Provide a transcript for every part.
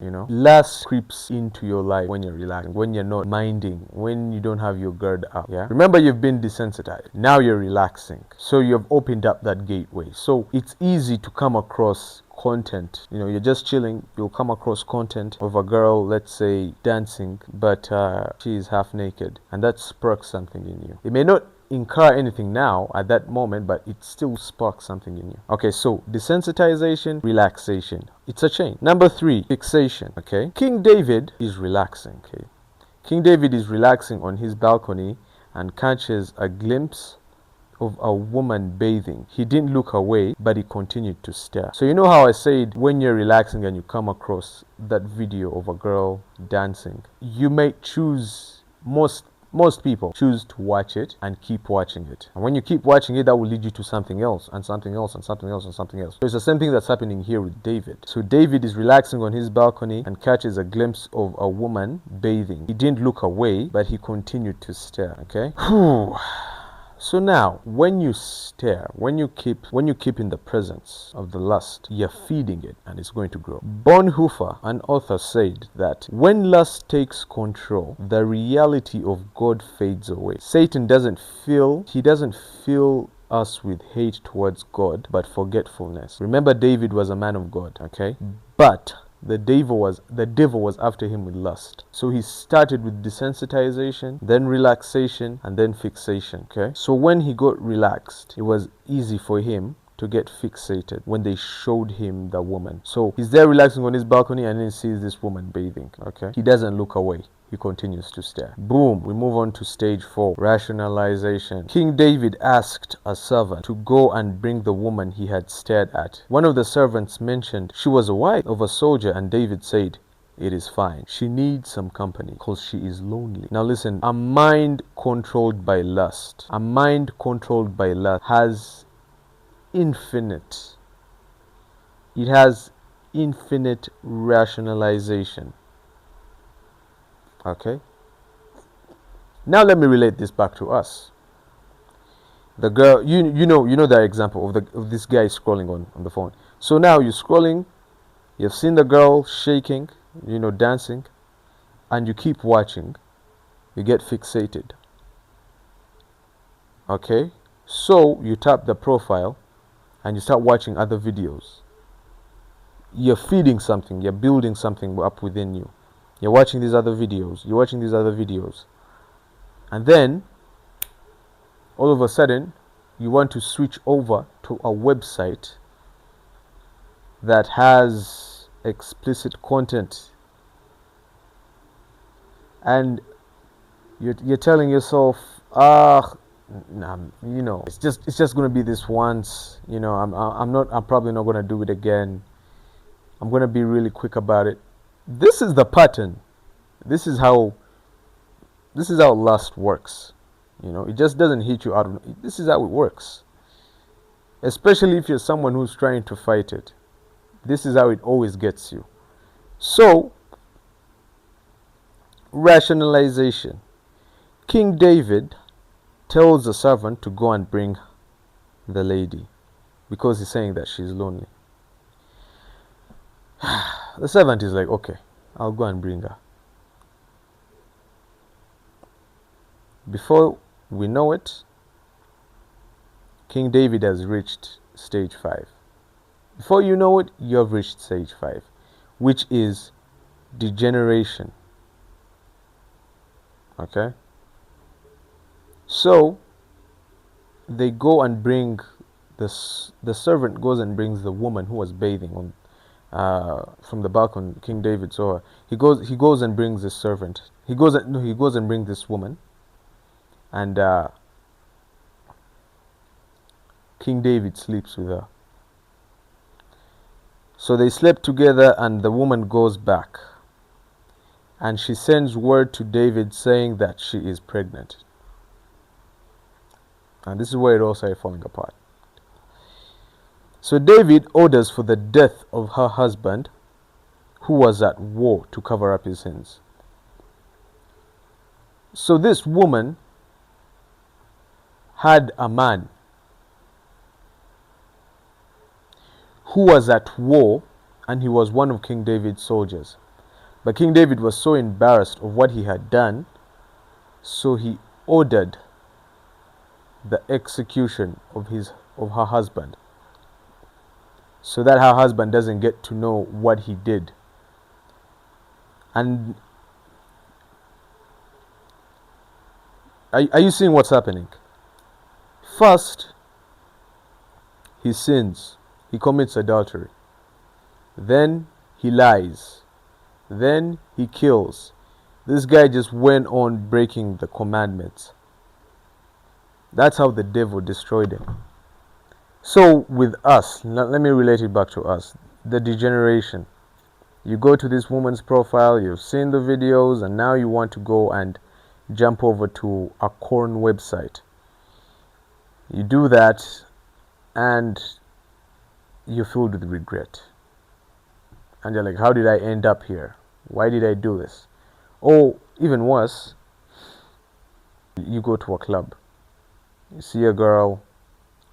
Lust creeps into your life when you're relaxing, when you're not minding, when you don't have your guard up. Yeah. Remember, you've been desensitized. Now you're relaxing. So you've opened up that gateway. So it's easy to come across content. You're just chilling, you'll come across content of a girl, let's say, dancing, but she is half naked, and that sparks something in you. It may not incur anything now at that moment, but it still sparks something in you. Okay, so desensitization, relaxation. It's a chain. Number 3, fixation. Okay, King David is relaxing. Okay, King David is relaxing on his balcony and catches a glimpse of a woman bathing. He didn't look away, but he continued to stare. So you know how I said when you're relaxing and you come across that video of a girl dancing, you may choose, most people choose to watch it and keep watching it. And when you keep watching it, that will lead you to something else and something else and something else and something else. So it's the same thing that's happening here with David. So David is relaxing on his balcony and catches a glimpse of a woman bathing. He didn't look away, but he continued to stare. Okay. So now, when you stare, when you keep in the presence of the lust, you're feeding it and it's going to grow. Bonhoeffer, an author, said that when lust takes control, the reality of God fades away. Satan doesn't fill us with hate towards God, but forgetfulness. Remember, David was a man of God, okay? But the devil was after him with lust. So he started with desensitization, then relaxation, and then fixation. Okay. So when he got relaxed, it was easy for him to get fixated when they showed him the woman. So he's there relaxing on his balcony and then he sees this woman bathing. Okay. He doesn't look away. He continues to stare. Boom. We move on to stage 4, rationalization. King David asked a servant to go and bring the woman he had stared at. One of the servants mentioned she was a wife of a soldier, and David said, "It is fine. She needs some company because she is lonely." Now listen, a mind controlled by lust has infinite rationalization. Okay. Now let me relate this back to us. The girl, you know that example of this guy scrolling on the phone. So now you're scrolling, you've seen the girl shaking, dancing, and you keep watching. You get fixated. Okay? So you tap the profile and you start watching other videos. You're feeding something, you're building something up within you. You're watching these other videos. And then, all of a sudden, you want to switch over to a website that has explicit content. And you're telling yourself, it's just going to be this once. I'm probably not going to do it again. I'm going to be really quick about it. This is the pattern. This is how lust works. It just doesn't hit you out of. This is how it works. Especially if you're someone who's trying to fight it. This is how it always gets you. So, rationalization. King David tells the servant to go and bring the lady because he's saying that she's lonely. The servant is like, okay, I'll go and bring her. Before we know it, King David has reached stage 5. Before you know it, you have reached stage 5, which is degeneration. Okay? So, they go and bring the servant goes and brings the woman who was bathing on from the balcony. King David saw her. He goes and brings this servant. He goes and brings this woman. And King David sleeps with her. So they slept together, and the woman goes back. And she sends word to David saying that she is pregnant. And this is where it all started falling apart. So David orders for the death of her husband, who was at war, to cover up his sins. So this woman had a man who was at war, and he was one of King David's soldiers. But King David was so embarrassed of what he had done, so he ordered the execution of her husband, so that her husband doesn't get to know what he did. And are you seeing what's happening? First, he sins, he commits adultery. Then he lies. Then he kills. This guy just went on breaking the commandments. That's how the devil destroyed him. So with us, let me relate it back to us. The degeneration. You go to this woman's profile, you've seen the videos, and now you want to go and jump over to a corn website. You do that, and you're filled with regret. And you're like, how did I end up here? Why did I do this? Or even worse, you go to a club, you see a girl,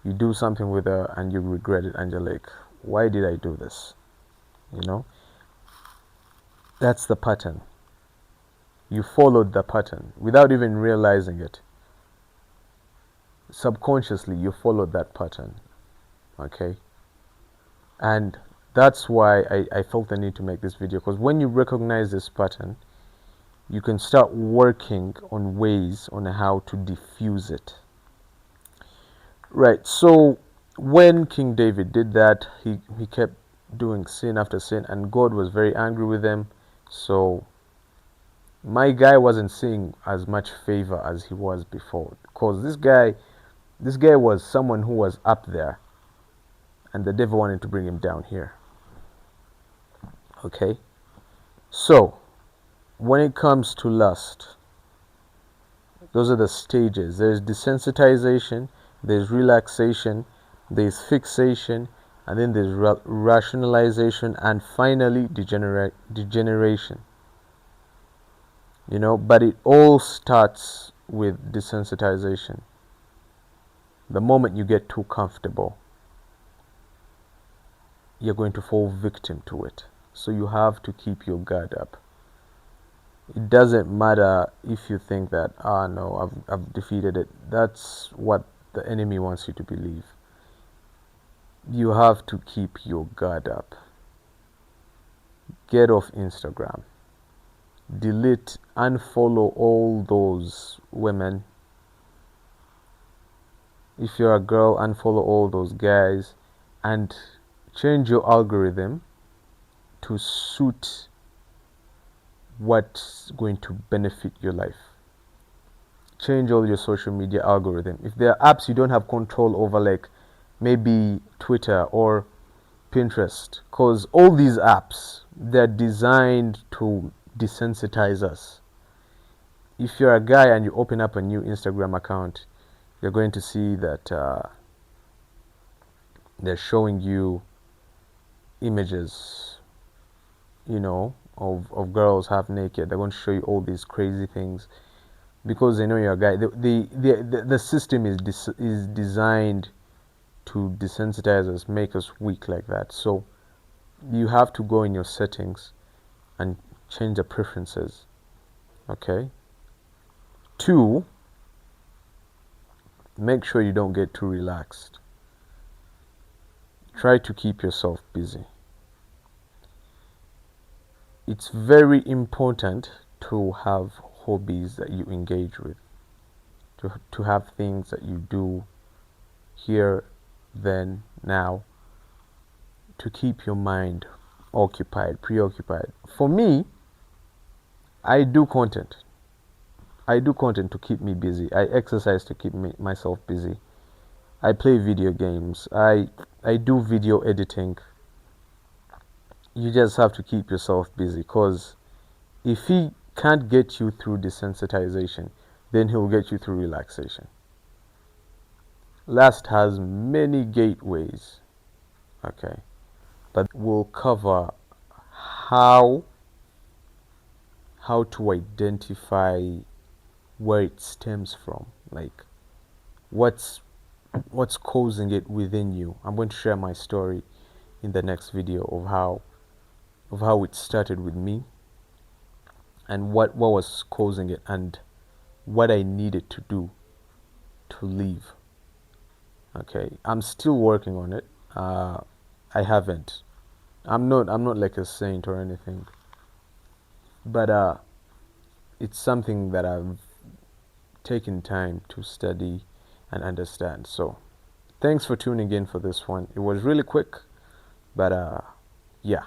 you do something with her, and you regret it, and you're like, why did I do this? You know? That's the pattern. You followed the pattern without even realizing it. Subconsciously, you followed that pattern. Okay? And that's why I felt the need to make this video, because when you recognize this pattern, you can start working on ways on how to diffuse it. Right, so when King David did that, he kept doing sin after sin, and God was very angry with him. So my guy wasn't seeing as much favor as he was before, because this guy was someone who was up there, and the devil wanted to bring him down here. Okay, so when it comes to lust, those are the stages. There's desensitization, there's relaxation, there's fixation, and then there's rationalization, and finally degeneration. You know, but it all starts with desensitization. The moment you get too comfortable, you're going to fall victim to it. So you have to keep your guard up. It doesn't matter if you think that, no, I've defeated it. That's what the enemy wants you to believe. You have to keep your guard up. Get off Instagram. Delete, unfollow all those women. If you're a girl, unfollow all those guys, and change your algorithm to suit what's going to benefit your life. Change all your social media algorithm. If there are apps you don't have control over, like maybe Twitter or Pinterest, because all these apps, they're designed to desensitize us. If you're a guy and you open up a new Instagram account, you're going to see that they're showing you images, you know, of girls half naked. They're going to show you all these crazy things because they know you're a guy. The system is designed to desensitize us, make us weak like that. So you have to go in your settings and change the preferences. Okay. 2, make sure you don't get too relaxed. Try to keep yourself busy. It's very important to have hobbies that you engage with, to have things that you do here, then, now, to keep your mind occupied, preoccupied. For me, I do content. I do content to keep me busy. I exercise to keep myself busy. I play video games. I do video editing. You just have to keep yourself busy, because if he can't get you through desensitization, then he'll get you through relaxation. Lust has many gateways, okay, but we'll cover how to identify where it stems from, like what's causing it within you. I'm going to share my story in the next video of how it started with me, and what was causing it, and what I needed to do to leave. Okay, I'm still working on it. I haven't. I'm not like a saint or anything, but it's something that I've taken time to study and understand. So, thanks for tuning in for this one. It was really quick, but yeah.